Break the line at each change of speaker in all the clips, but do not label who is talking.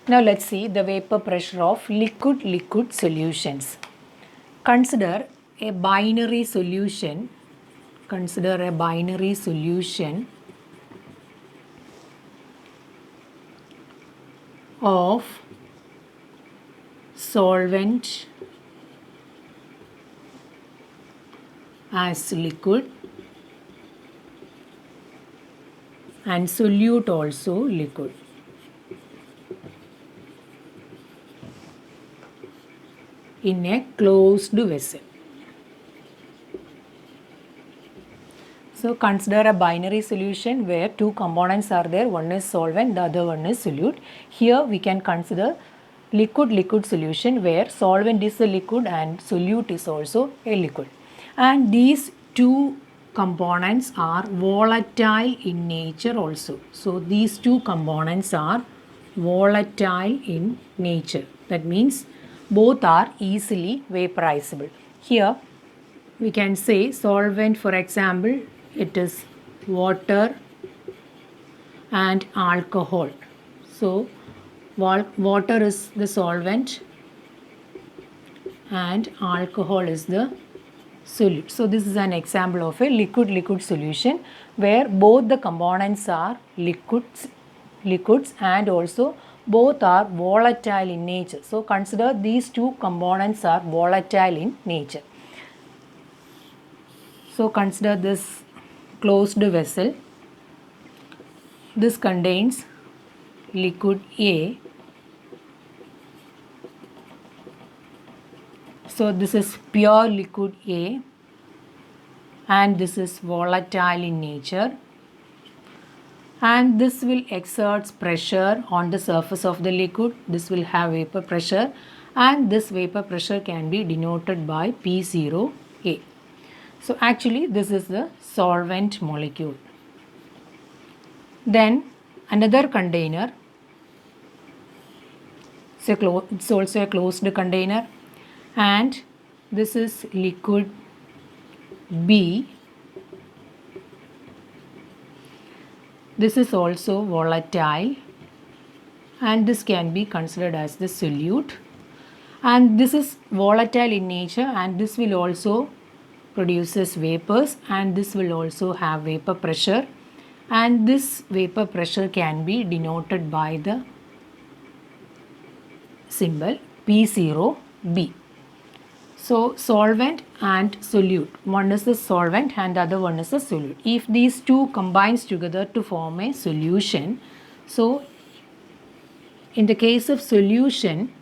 Now let's see the vapor pressure of liquid solutions. Consider a binary solution. Consider a binary solution of solvent as liquid and solute also liquid. In a closed vessel. So consider a binary solution where two components are there, one is solvent, the other one is solute. Here we can consider liquid solution where solvent is a liquid and solute is also a liquid. And these two components are volatile in nature also. So these two components are volatile in nature. That means both are easily vaporizable. Here we can say solvent, for example, it is water and alcohol. So water is the solvent and alcohol is the solute. So this is an example of a liquid solution where both the components are liquids and also both are volatile in nature. So consider these two components are volatile in nature. So consider this closed vessel. This contains liquid A. So this is pure liquid A and this is volatile in nature. And this will exert pressure on the surface of the liquid. This will have vapor pressure and this vapor pressure can be denoted by P0A. So actually this is the solvent molecule. Then another container, it's also a closed container and this is liquid B. This is also volatile and this can be considered as the solute, and this is volatile in nature and this will also produces vapors and this will also have vapor pressure, and this vapor pressure can be denoted by the symbol P0B. So solvent and solute, one is the solvent and the other one is the solute. If these two combines together to form a solution, so in the case of solution,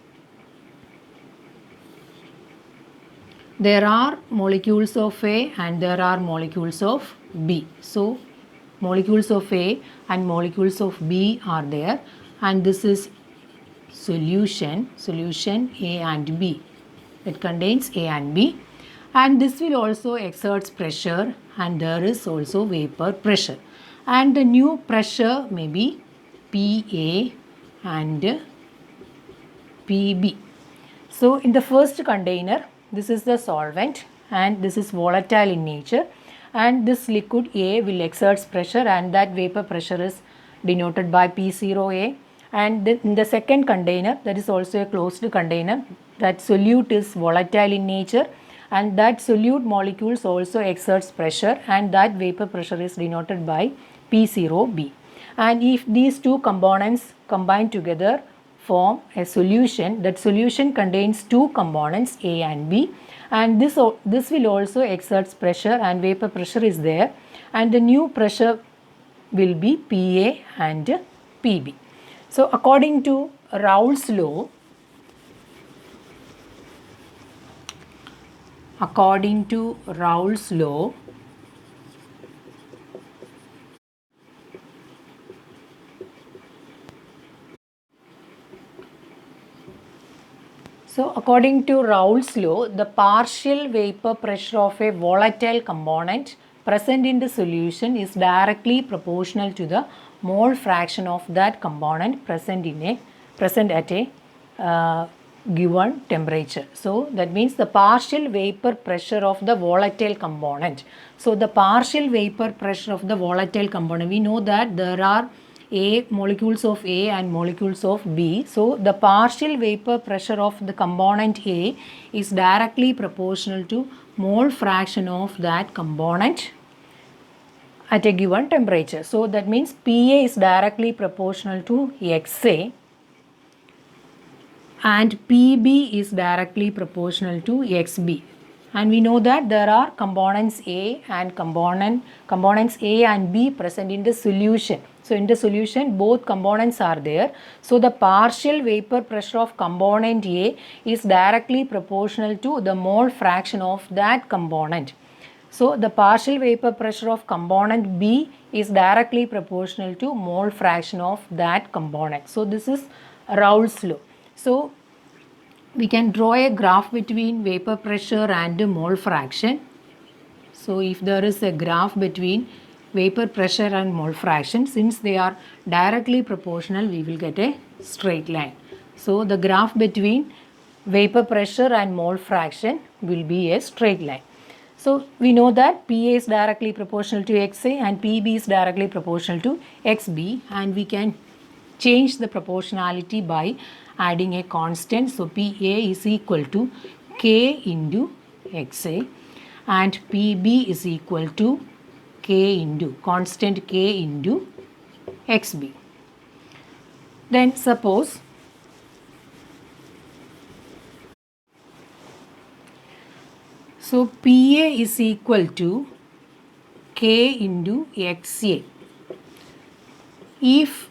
there are molecules of A and there are molecules of B. So molecules of A and molecules of B are there and this is solution A and B. It contains A and B, and this will also exert pressure and there is also vapor pressure, and the new pressure may be PA and PB. So in the first container, this is the solvent and this is volatile in nature, and this liquid A will exert pressure and that vapor pressure is denoted by P0A. And in the second container, that is also a closed container, that solute is volatile in nature and that solute molecules also exerts pressure and that vapor pressure is denoted by P0B. And if these two components combine together form a solution, that solution contains two components A and B, and this will also exert pressure and vapor pressure is there, and the new pressure will be PA and PB. So according to Raoult's law, the partial vapor pressure of a volatile component present in the solution is directly proportional to the mole fraction of that component present at a given temperature. So that means the partial vapor pressure of the volatile component. So the partial vapor pressure of the volatile component, we know that there are molecules of A and molecules of B. So the partial vapor pressure of the component A is directly proportional to mole fraction of that component at a given temperature. So that means PA is directly proportional to XA and PB is directly proportional to XB. And we know that there are components A and components A and B present in the solution. So in the solution both components are there. So the partial vapor pressure of component A is directly proportional to the mole fraction of that component. So the partial vapor pressure of component B is directly proportional to mole fraction of that component. So this is Raoult's law. So we can draw a graph between vapor pressure and mole fraction. So if there is a graph between vapor pressure and mole fraction, since they are directly proportional, we will get a straight line. So the graph between vapor pressure and mole fraction will be a straight line. So we know that PA is directly proportional to XA and PB is directly proportional to XB, and we can change the proportionality by adding a constant. So PA is equal to K into XA and PB is equal to K into constant K into XB. Then suppose so PA is equal to K into XA. If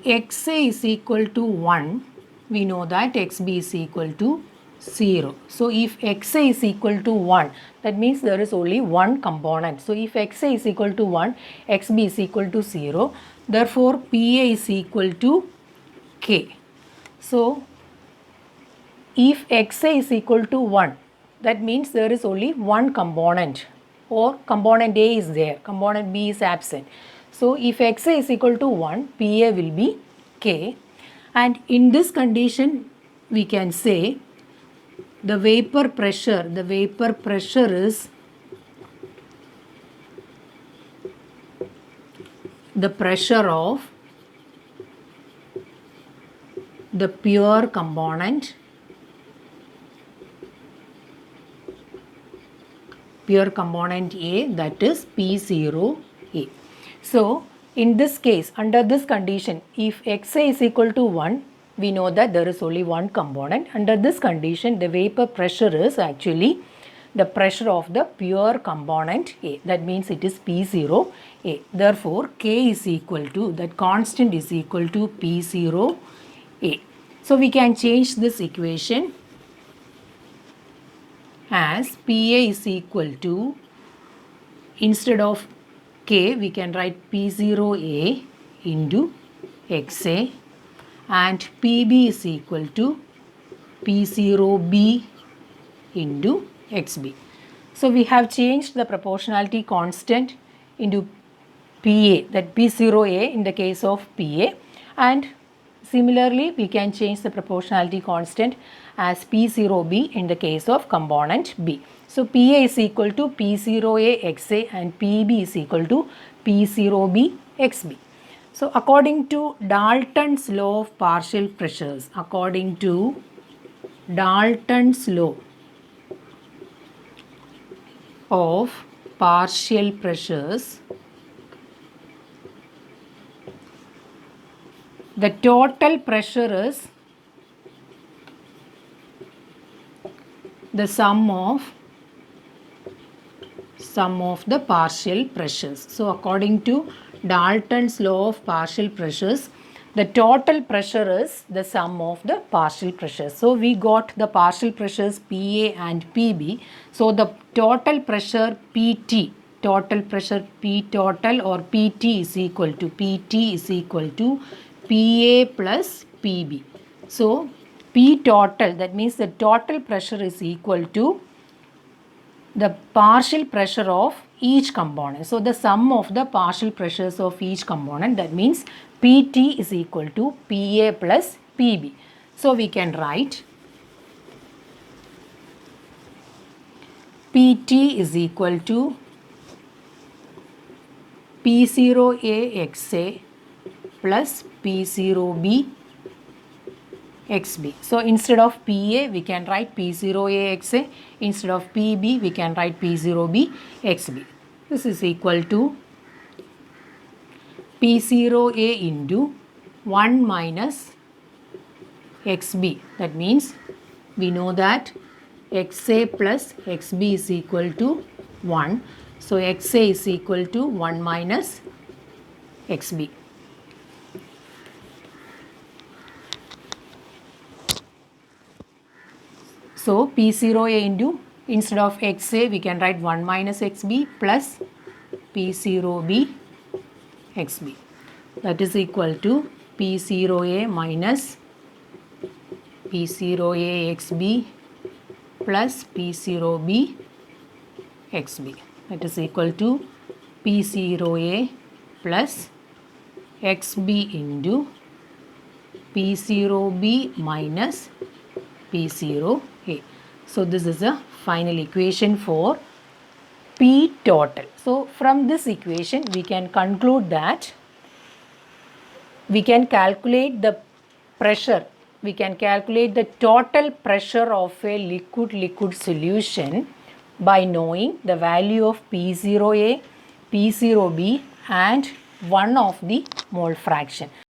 XA is equal to 1, we know that XB is equal to 0. So if XA is equal to 1, that means there is only one component. So if XA is equal to 1, XB is equal to 0. Therefore, PA is equal to K. So if XA is equal to 1, that means there is only one component, or component A is there, component B is absent. So if XA is equal to 1, PA will be K, and in this condition we can say the vapor pressure is the pressure of the pure component A, that is P0A. So in this case, under this condition, if XA is equal to 1, we know that there is only one component. Under this condition, the vapor pressure is actually the pressure of the pure component A. That means it is P0A. Therefore, K is equal to, that constant is equal to P0A. So we can change this equation as PA is equal to, instead of K, we can write P0A into XA, and PB is equal to P0B into XB. So we have changed the proportionality constant into PA, that P0A in the case of PA, and similarly we can change the proportionality constant as P0B in the case of component B. So PA is equal to P0A XA and PB is equal to P0B XB. So according to Dalton's law of partial pressures, the total pressure is the sum of the partial pressures. So according to Dalton's law of partial pressures, the total pressure is the sum of the partial pressures. So we got the partial pressures PA and PB. So the total pressure PT, total pressure P total or PT is equal to PA plus PB. So P total, that means the total pressure is equal to the partial pressure of each component. So the sum of the partial pressures of each component, that means PT is equal to PA plus PB. So we can write PT is equal to P0A XA plus P0B XB. So instead of PA we can write P0A XA, instead of PB we can write P0B XB. This is equal to P0A into 1 minus XB. That means we know that XA plus XB is equal to 1. So XA is equal to 1 minus XB. So P0A into, instead of XA we can write 1 minus XB plus P0B XB. That is equal to P0A minus P0A XB plus P0B XB. That is equal to P0A plus XB into P0B minus P0A. So this is a final equation for P total. So from this equation we can conclude that we can calculate the pressure, we can calculate the total pressure of a liquid solution by knowing the value of P0A, P0B and 1 of the mole fraction.